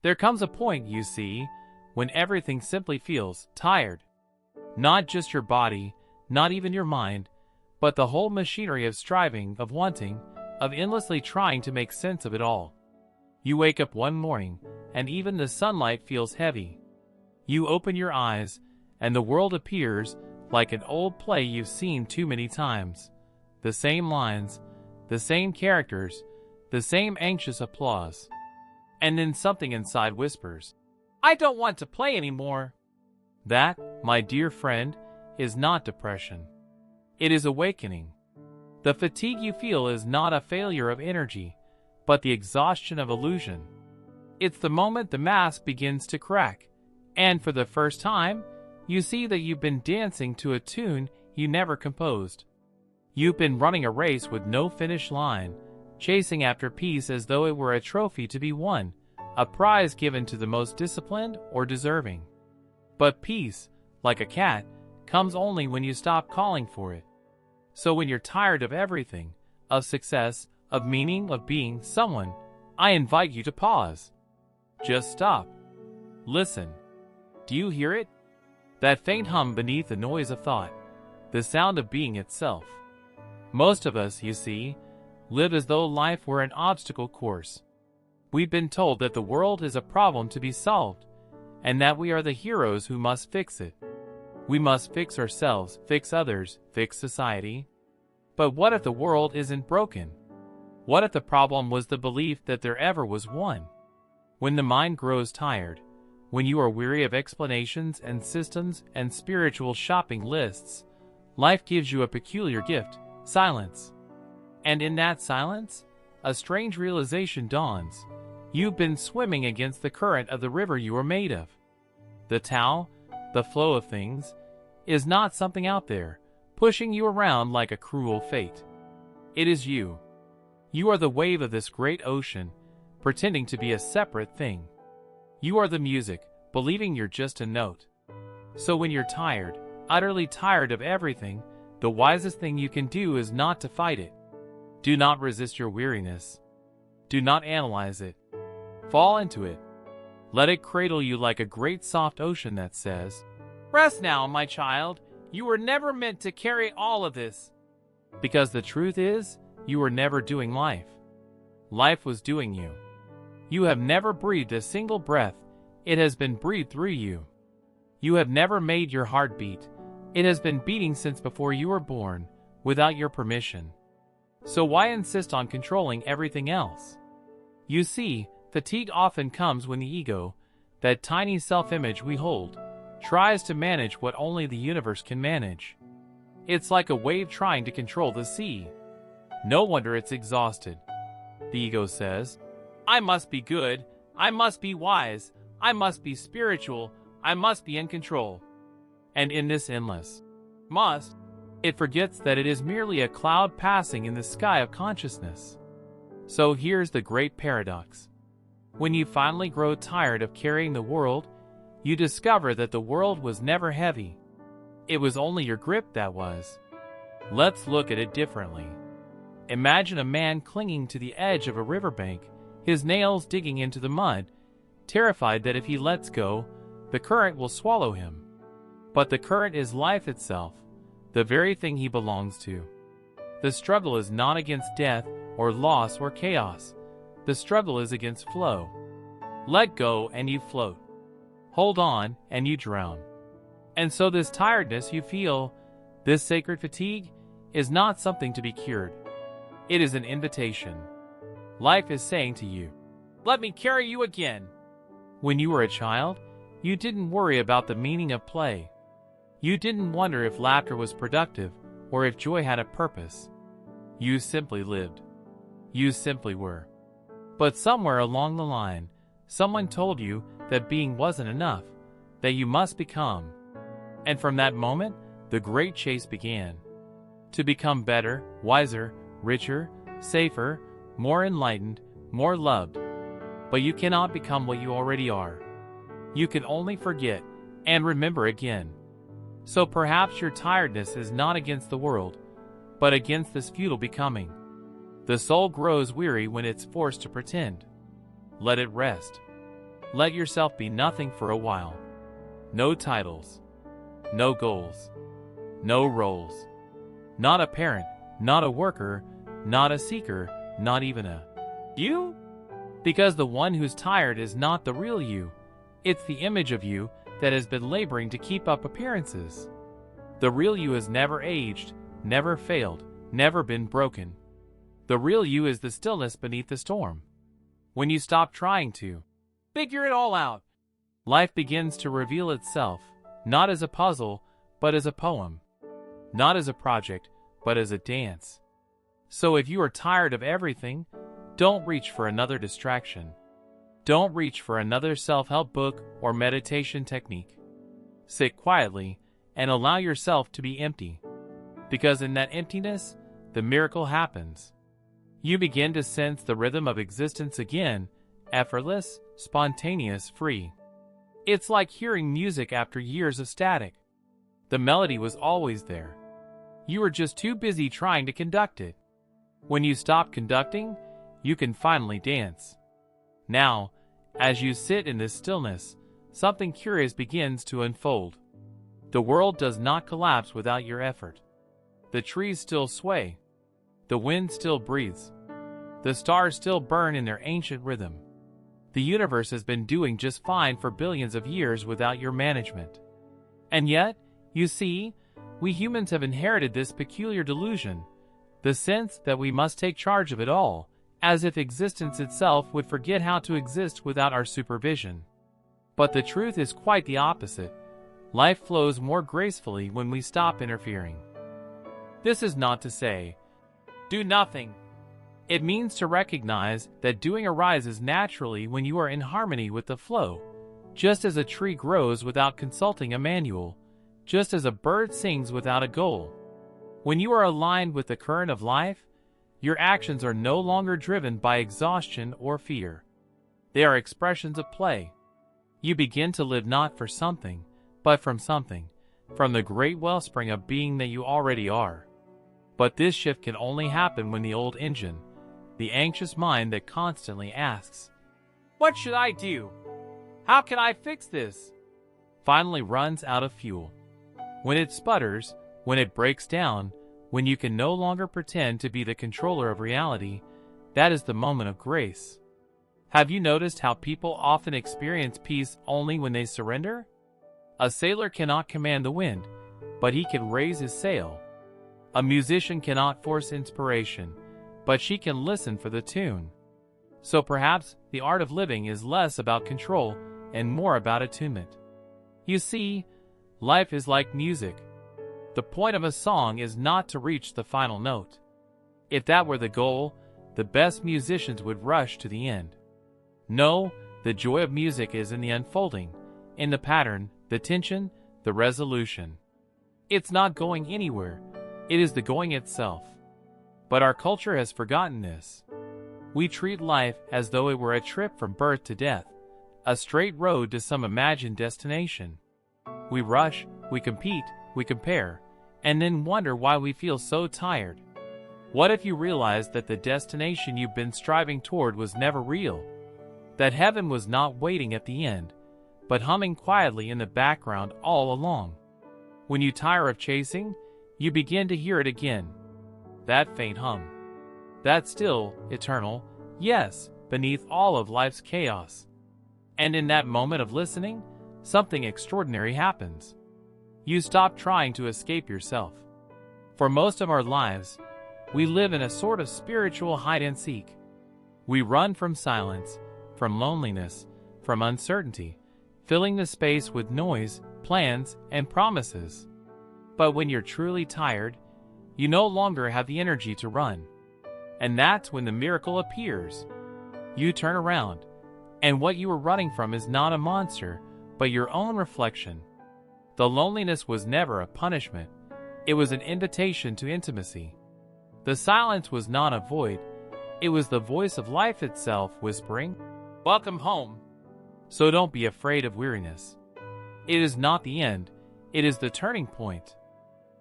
There comes a point, you see, when everything simply feels tired. Not just your body, not even your mind, but the whole machinery of striving, of wanting, of endlessly trying to make sense of it all. You wake up one morning, and even the sunlight feels heavy. You open your eyes, and the world appears like an old play you've seen too many times. The same lines, the same characters, the same anxious applause. And then something inside whispers, "I don't want to play anymore." That, my dear friend, is not depression. It is awakening. The fatigue you feel is not a failure of energy, but the exhaustion of illusion. It's the moment the mask begins to crack, and for the first time, you see that you've been dancing to a tune you never composed. You've been running a race with no finish line, chasing after peace as though it were a trophy to be won, a prize given to the most disciplined or deserving. But peace, like a cat, comes only when you stop calling for it. So when you're tired of everything, of success, of meaning, of being someone, I invite you to pause. Just stop. Listen. Do you hear it? That faint hum beneath the noise of thought, the sound of being itself. Most of us, you see, live as though life were an obstacle course. We've been told that the world is a problem to be solved, and that we are the heroes who must fix it. We must fix ourselves, fix others, fix society. But what if the world isn't broken? What if the problem was the belief that there ever was one? When the mind grows tired, when you are weary of explanations and systems and spiritual shopping lists, life gives you a peculiar gift, silence. And in that silence, a strange realization dawns. You've been swimming against the current of the river you are made of. The Tao, the flow of things, is not something out there, pushing you around like a cruel fate. It is you. You are the wave of this great ocean, pretending to be a separate thing. You are the music, believing you're just a note. So when you're tired, utterly tired of everything, the wisest thing you can do is not to fight it. Do not resist your weariness. Do not analyze it. Fall into it. Let it cradle you like a great soft ocean that says, "Rest now, my child. You were never meant to carry all of this." Because the truth is, you were never doing life. Life was doing you. You have never breathed a single breath. It has been breathed through you. You have never made your heart beat. It has been beating since before you were born, without your permission. So why insist on controlling everything else? You see, fatigue often comes when the ego, that tiny self-image we hold, tries to manage what only the universe can manage. It's like a wave trying to control the sea. No wonder it's exhausted. The ego says, "I must be good, I must be wise, I must be spiritual, I must be in control." And in this endless must, it forgets that it is merely a cloud passing in the sky of consciousness. So here's the great paradox. When you finally grow tired of carrying the world, you discover that the world was never heavy. It was only your grip that was. Let's look at it differently. Imagine a man clinging to the edge of a riverbank, his nails digging into the mud, terrified that if he lets go, the current will swallow him. But the current is life itself, the very thing he belongs to. The struggle is not against death or loss or chaos. The struggle is against flow. Let go and you float. Hold on and you drown. And so this tiredness you feel, this sacred fatigue, is not something to be cured. It is an invitation. Life is saying to you, "Let me carry you again." When you were a child, you didn't worry about the meaning of play. You didn't wonder if laughter was productive or if joy had a purpose. You simply lived. You simply were. But somewhere along the line, someone told you that being wasn't enough, that you must become. And from that moment, the great chase began. To become better, wiser, richer, safer, more enlightened, more loved. But you cannot become what you already are. You can only forget and remember again. So perhaps your tiredness is not against the world, but against this futile becoming. The soul grows weary when it's forced to pretend. Let it rest. Let yourself be nothing for a while. No titles, no goals, no roles. Not a parent, not a worker, not a seeker, not even a you? Because the one who's tired is not the real you. It's the image of you that has been laboring to keep up appearances. The real you has never aged, never failed, never been broken. The real you is the stillness beneath the storm. When you stop trying to figure it all out, life begins to reveal itself, not as a puzzle, but as a poem. Not as a project, but as a dance. So if you are tired of everything, don't reach for another distraction. Don't reach for another self-help book or meditation technique. Sit quietly and allow yourself to be empty. Because in that emptiness, the miracle happens. You begin to sense the rhythm of existence again, effortless, spontaneous, free. It's like hearing music after years of static. The melody was always there. You were just too busy trying to conduct it. When you stop conducting, you can finally dance. Now, as you sit in this stillness, something curious begins to unfold. The world does not collapse without your effort. The trees still sway. The wind still breathes. The stars still burn in their ancient rhythm. The universe has been doing just fine for billions of years without your management. And yet, you see, we humans have inherited this peculiar delusion, the sense that we must take charge of it all, as if existence itself would forget how to exist without our supervision. But the truth is quite the opposite. Life flows more gracefully when we stop interfering. This is not to say, do nothing. It means to recognize that doing arises naturally when you are in harmony with the flow, just as a tree grows without consulting a manual, just as a bird sings without a goal. When you are aligned with the current of life, your actions are no longer driven by exhaustion or fear. They are expressions of play. You begin to live not for something, but from something, from the great wellspring of being that you already are. But this shift can only happen when the old engine, the anxious mind that constantly asks, "What should I do? How can I fix this?" finally runs out of fuel. When it sputters, when it breaks down, when you can no longer pretend to be the controller of reality, that is the moment of grace. Have you noticed how people often experience peace only when they surrender? A sailor cannot command the wind, but he can raise his sail. A musician cannot force inspiration, but she can listen for the tune. So perhaps the art of living is less about control and more about attunement. You see, life is like music. The point of a song is not to reach the final note. If that were the goal, the best musicians would rush to the end. No, the joy of music is in the unfolding, in the pattern, the tension, the resolution. It's not going anywhere, it is the going itself. But our culture has forgotten this. We treat life as though it were a trip from birth to death, a straight road to some imagined destination. We rush, we compete, we compare, and then wonder why we feel so tired. What if you realized that the destination you've been striving toward was never real? That heaven was not waiting at the end, but humming quietly in the background all along. When you tire of chasing, you begin to hear it again. That faint hum. That still, eternal, yes, beneath all of life's chaos. And in that moment of listening, something extraordinary happens. You stop trying to escape yourself. For most of our lives, we live in a sort of spiritual hide and seek. We run from silence, from loneliness, from uncertainty, filling the space with noise, plans, and promises. But when you're truly tired, you no longer have the energy to run. And that's when the miracle appears. You turn around, and what you were running from is not a monster, but your own reflection. The loneliness was never a punishment. It was an invitation to intimacy. The silence was not a void. It was the voice of life itself whispering, "Welcome home." So don't be afraid of weariness. It is not the end. It is the turning point.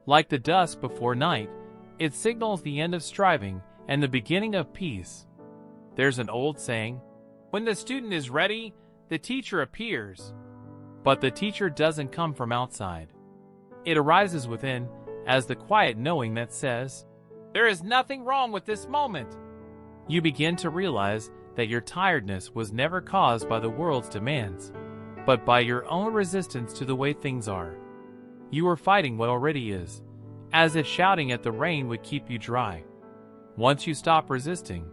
Like the dusk before night, it signals the end of striving and the beginning of peace. There's an old saying, "When the student is ready, the teacher appears. But the teacher doesn't come from outside. It arises within as the quiet knowing that says, "There is nothing wrong with this moment." You begin to realize that your tiredness was never caused by the world's demands, but by your own resistance to the way things are. You are fighting what already is, as if shouting at the rain would keep you dry. Once you stop resisting,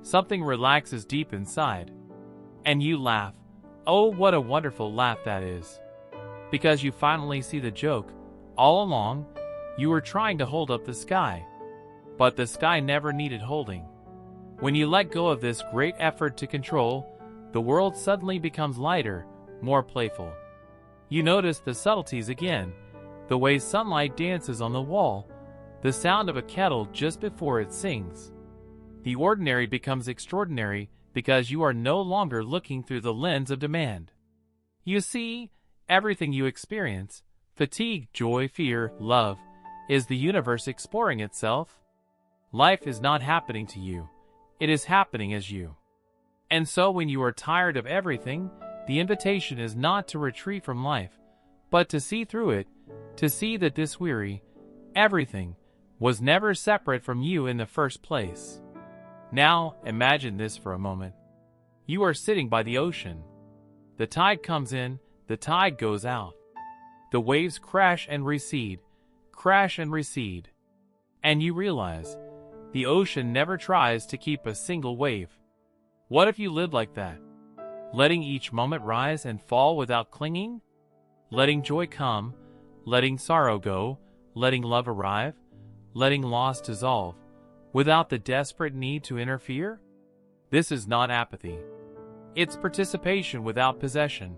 something relaxes deep inside. And you laugh. Oh, what a wonderful laugh that is. Because you finally see the joke. All along, you were trying to hold up the sky. But the sky never needed holding. When you let go of this great effort to control, the world suddenly becomes lighter, more playful. You notice the subtleties again, the way sunlight dances on the wall, the sound of a kettle just before it sings. The ordinary becomes extraordinary because you are no longer looking through the lens of demand. You see, everything you experience, fatigue, joy, fear, love, is the universe exploring itself. Life is not happening to you. It is happening as you. And so when you are tired of everything, the invitation is not to retreat from life, but to see through it, to see that this weary, everything, was never separate from you in the first place. Now, imagine this for a moment. You are sitting by the ocean. The tide comes in, the tide goes out. The waves crash and recede, and you realize the ocean never tries to keep a single wave. What if you lived like that? Letting each moment rise and fall without clinging? Letting joy come, letting sorrow go, letting love arrive, letting loss dissolve, without the desperate need to interfere? This is not apathy. It's participation without possession.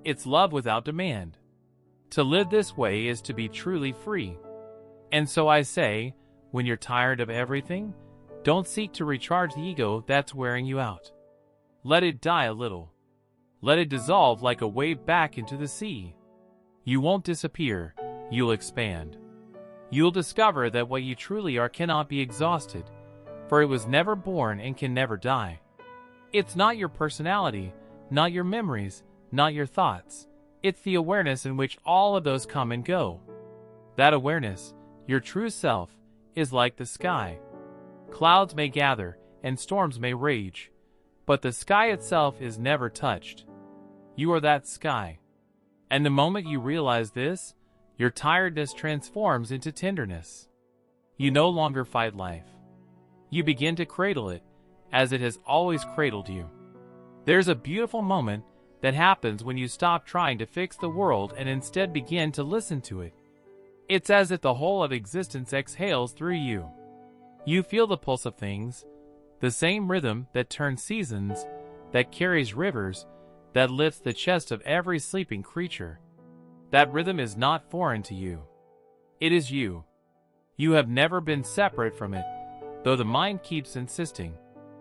It's love without demand. To live this way is to be truly free. And so I say, when you're tired of everything, don't seek to recharge the ego that's wearing you out. Let it die a little. Let it dissolve like a wave back into the sea. You won't disappear, you'll expand. You'll discover that what you truly are cannot be exhausted, for it was never born and can never die. It's not your personality, not your memories, not your thoughts. It's the awareness in which all of those come and go. That awareness, your true self, is like the sky. Clouds may gather and storms may rage, but the sky itself is never touched. You are that sky. And the moment you realize this, your tiredness transforms into tenderness. You no longer fight life. You begin to cradle it, as it has always cradled you. There's a beautiful moment that happens when you stop trying to fix the world and instead begin to listen to it. It's as if the whole of existence exhales through you. You feel the pulse of things, the same rhythm that turns seasons, that carries rivers, that lifts the chest of every sleeping creature. That rhythm is not foreign to you. It is you. You have never been separate from it, though the mind keeps insisting,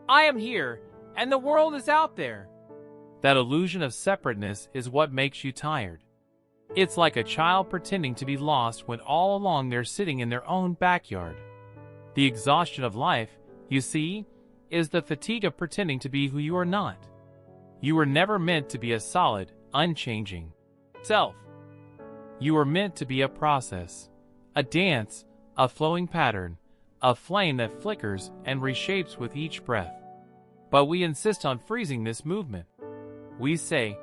"I am here, and the world is out there." That illusion of separateness is what makes you tired. It's like a child pretending to be lost when all along they're sitting in their own backyard. The exhaustion of life, you see, is the fatigue of pretending to be who you are not. You were never meant to be a solid, unchanging self. You were meant to be a process, a dance, a flowing pattern, a flame that flickers and reshapes with each breath. But we insist on freezing this movement. We say,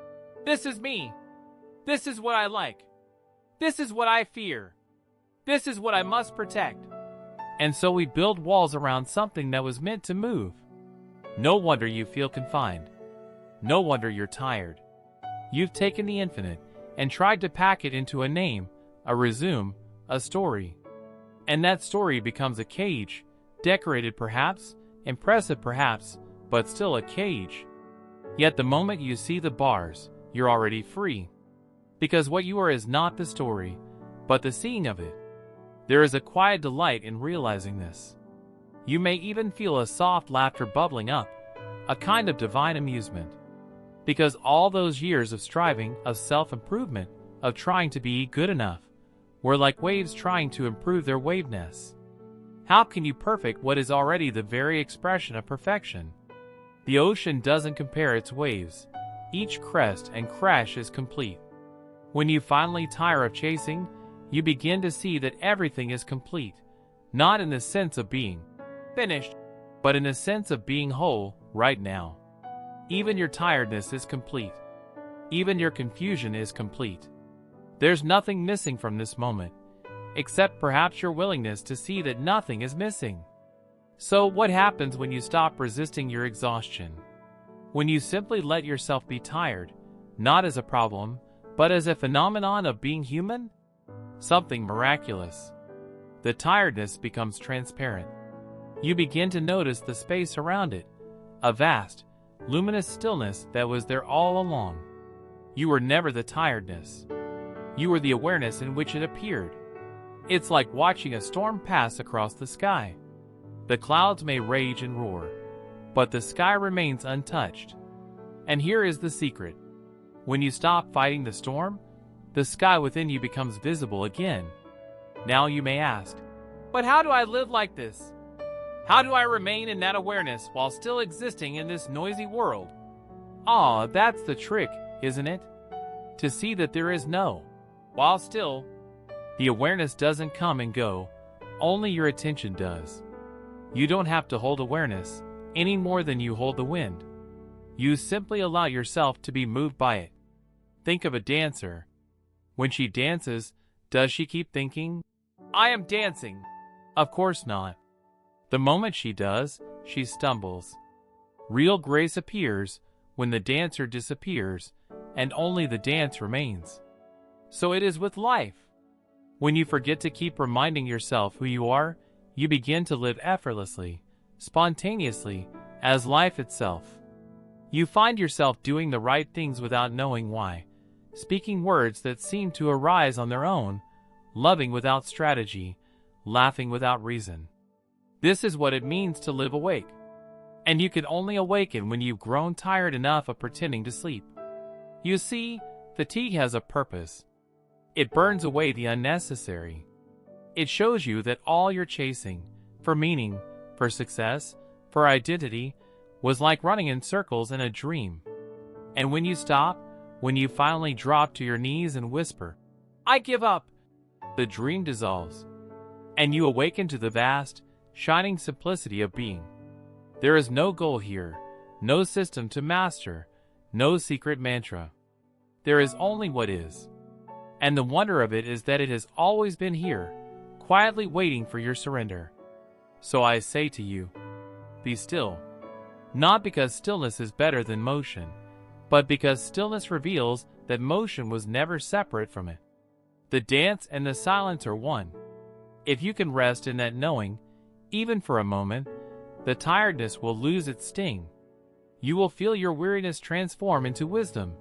"This is me. This is what I like. This is what I fear. This is what I must protect." And so we build walls around something that was meant to move. No wonder you feel confined. No wonder you're tired. You've taken the infinite and tried to pack it into a name, a resume, a story. And that story becomes a cage, decorated perhaps, impressive perhaps, but still a cage. Yet the moment you see the bars, you're already free. Because what you are is not the story, but the seeing of it. There is a quiet delight in realizing this. You may even feel a soft laughter bubbling up, a kind of divine amusement. Because all those years of striving, of self-improvement, of trying to be good enough, were like waves trying to improve their waveness. How can you perfect what is already the very expression of perfection? The ocean doesn't compare its waves. each crest and crash is complete. When you finally tire of chasing, you begin to see that everything is complete, not in the sense of being finished, but in the sense of being whole right now. Even your tiredness is complete. Even your confusion is complete. There's nothing missing from this moment, except perhaps your willingness to see that nothing is missing. So what happens when you stop resisting your exhaustion? When you simply let yourself be tired, not as a problem, but as a phenomenon of being human? Something miraculous. The tiredness becomes transparent. You begin to notice the space around it, a vast, luminous stillness that was there all along. You were never the tiredness. You were the awareness in which it appeared. It's like watching a storm pass across the sky. The clouds may rage and roar, but the sky remains untouched. And here is the secret. When you stop fighting the storm, the sky within you becomes visible again. Now you may ask, but how do I live like this? How do I remain in that awareness while still existing in this noisy world? That's the trick, isn't it? To see that there is no, while still. The awareness doesn't come and go, only your attention does. You don't have to hold awareness any more than you hold the wind. You simply allow yourself to be moved by it. Think of a dancer. When she dances, does she keep thinking, I am dancing? Of course not. The moment she does, she stumbles. Real grace appears when the dancer disappears, and only the dance remains. So it is with life. When you forget to keep reminding yourself who you are, you begin to live effortlessly, spontaneously, as life itself. You find yourself doing the right things without knowing why, speaking words that seem to arise on their own, loving without strategy, laughing without reason. This is what it means to live awake. And you can only awaken when you've grown tired enough of pretending to sleep. You see, fatigue has a purpose. It burns away the unnecessary. It shows you that all you're chasing, for meaning, for success, for identity, was like running in circles in a dream. And when you stop, when you finally drop to your knees and whisper, I give up, the dream dissolves. And you awaken to the vast, shining simplicity of being. There is no goal here, no system to master, no secret mantra. There is only what is. And the wonder of it is that it has always been here, quietly waiting for your surrender. So I say to you, be still. Not because stillness is better than motion, but because stillness reveals that motion was never separate from it. The dance and the silence are one. If you can rest in that knowing, even for a moment, the tiredness will lose its sting. You will feel your weariness transform into wisdom,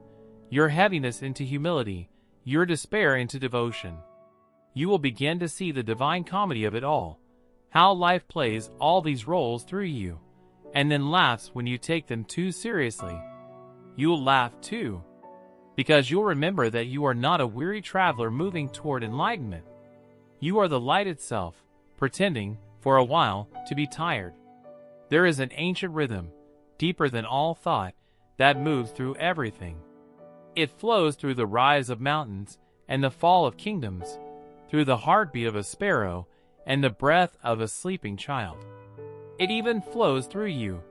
your heaviness into humility, your despair into devotion. You will begin to see the divine comedy of it all, how life plays all these roles through you, and then laughs when you take them too seriously. You'll laugh too, because you'll remember that you are not a weary traveler moving toward enlightenment. You are the light itself, pretending, for a while, to be tired. There is an ancient rhythm, deeper than all thought, that moves through everything. It flows through the rise of mountains and the fall of kingdoms, through the heartbeat of a sparrow and the breath of a sleeping child. It even flows through you,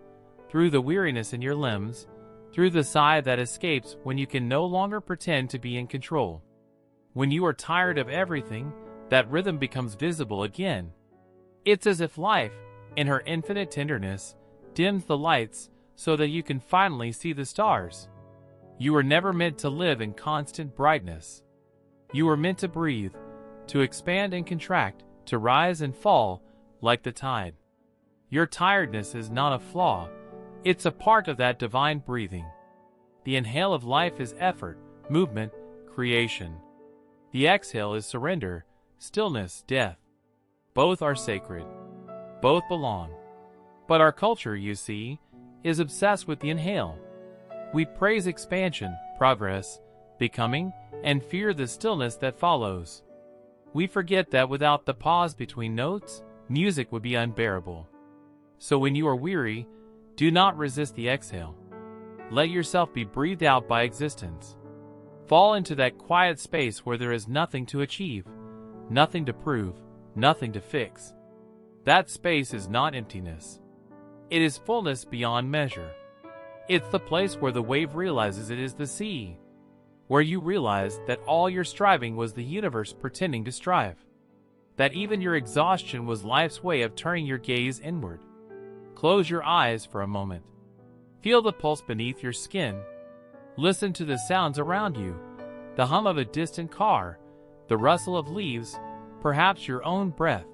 through the weariness in your limbs, through the sigh that escapes when you can no longer pretend to be in control. When you are tired of everything, that rhythm becomes visible again. It's as if life, in her infinite tenderness, dims the lights so that you can finally see the stars. You were never meant to live in constant brightness. You were meant to breathe, to expand and contract, to rise and fall like the tide. Your tiredness is not a flaw, it's a part of that divine breathing. The inhale of life is effort, movement, creation. The exhale is surrender, stillness, death. Both are sacred. Both belong. But our culture, you see, is obsessed with the inhale. We praise expansion, progress, becoming, and fear the stillness that follows. We forget that without the pause between notes, music would be unbearable. So when you are weary, do not resist the exhale. let yourself be breathed out by existence. Fall into that quiet space where there is nothing to achieve, nothing to prove, nothing to fix. That space is not emptiness. It is fullness beyond measure. It's the place where the wave realizes it is the sea, where you realize that all your striving was the universe pretending to strive, that even your exhaustion was life's way of turning your gaze inward. Close your eyes for a moment. Feel the pulse beneath your skin. Listen to the sounds around you, the hum of a distant car, the rustle of leaves, perhaps your own breath.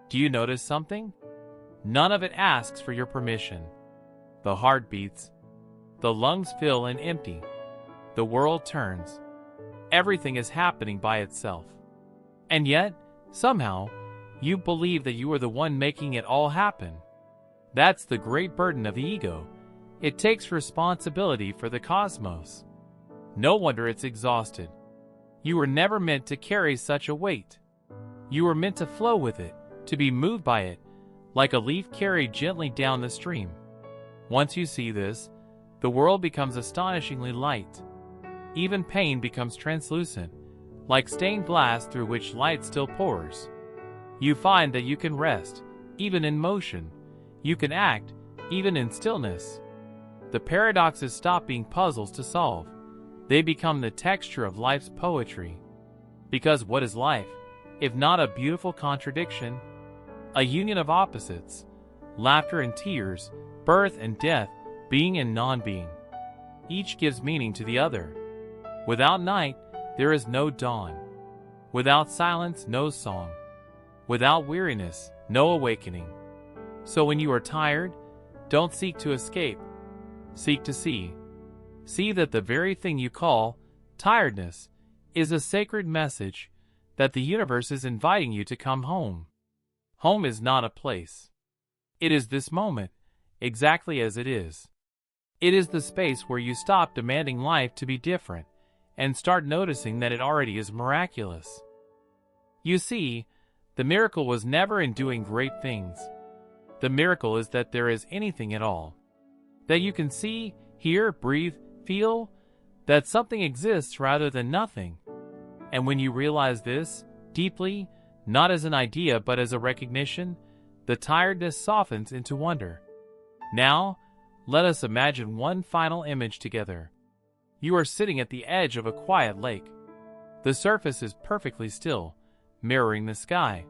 Do you notice something? None of it asks for your permission. The heart beats. The lungs fill and empty. The world turns. Everything is happening by itself. And yet, somehow, you believe that you are the one making it all happen. That's the great burden of the ego. It takes responsibility for the cosmos. No wonder it's exhausted. You were never meant to carry such a weight. You were meant to flow with it, to be moved by it, like a leaf carried gently down the stream. Once you see this, the world becomes astonishingly light. Even pain becomes translucent, like stained glass through which light still pours. You find that you can rest, even in motion. You can act, even in stillness. The paradoxes stop being puzzles to solve. They become the texture of life's poetry. Because what is life, if not a beautiful contradiction? A union of opposites, laughter and tears, birth and death, being and non-being. Each gives meaning to the other. Without night, there is no dawn. Without silence, no song. Without weariness, no awakening. So when you are tired, don't seek to escape. Seek to see. See that the very thing you call tiredness is a sacred message that the universe is inviting you to come home. Home is not a place. It is this moment, exactly as it is. It is the space where you stop demanding life to be different and start noticing that it already is miraculous. You see, the miracle was never in doing great things. The miracle is that there is anything at all. That you can see, hear, breathe, feel, that something exists rather than nothing. And when you realize this, deeply, not as an idea but as a recognition, the tiredness softens into wonder. Now, let us imagine one final image together. You are sitting at the edge of a quiet lake. The surface is perfectly still, mirroring the sky.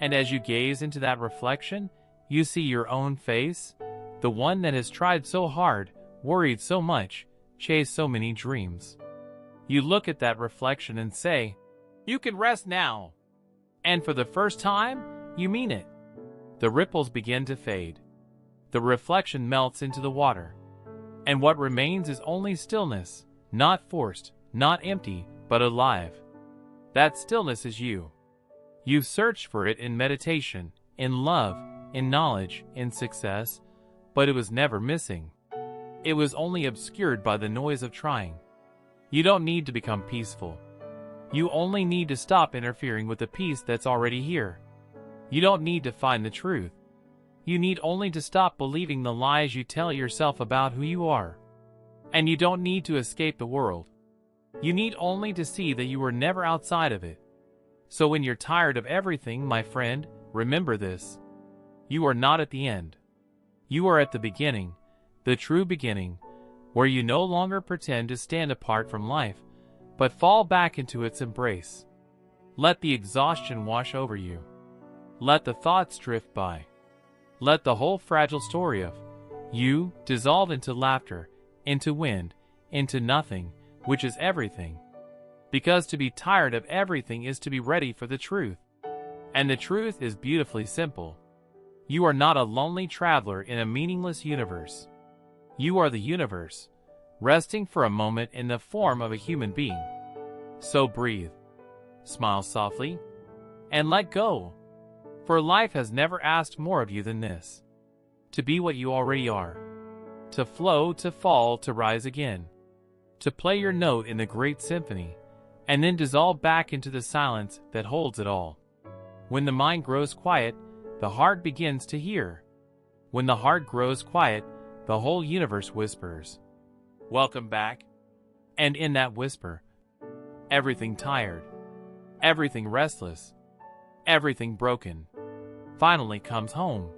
And as you gaze into that reflection, you see your own face, the one that has tried so hard, worried so much, chased so many dreams. You look at that reflection and say, "You can rest now." And for the first time, you mean it. The ripples begin to fade. The reflection melts into the water. And what remains is only stillness, not forced, not empty, but alive. That stillness is you. You've searched for it in meditation, in love, in knowledge, in success, but it was never missing. It was only obscured by the noise of trying. You don't need to become peaceful. You only need to stop interfering with the peace that's already here. You don't need to find the truth. You need only to stop believing the lies you tell yourself about who you are. And you don't need to escape the world. You need only to see that you were never outside of it. So when you're tired of everything, my friend, remember this. You are not at the end. You are at the beginning, the true beginning, where you no longer pretend to stand apart from life, but fall back into its embrace. Let the exhaustion wash over you. Let the thoughts drift by. Let the whole fragile story of you dissolve into laughter, into wind, into nothing, which is everything. Because to be tired of everything is to be ready for the truth. And the truth is beautifully simple. You are not a lonely traveler in a meaningless universe. You are the universe, resting for a moment in the form of a human being. So breathe, smile softly, and let go. For life has never asked more of you than this. To be what you already are. To flow, to fall, to rise again. To play your note in the great symphony, and then dissolve back into the silence that holds it all. When the mind grows quiet, the heart begins to hear. When the heart grows quiet, the whole universe whispers. Welcome back. And in that whisper, everything tired, everything restless, everything broken, finally comes home.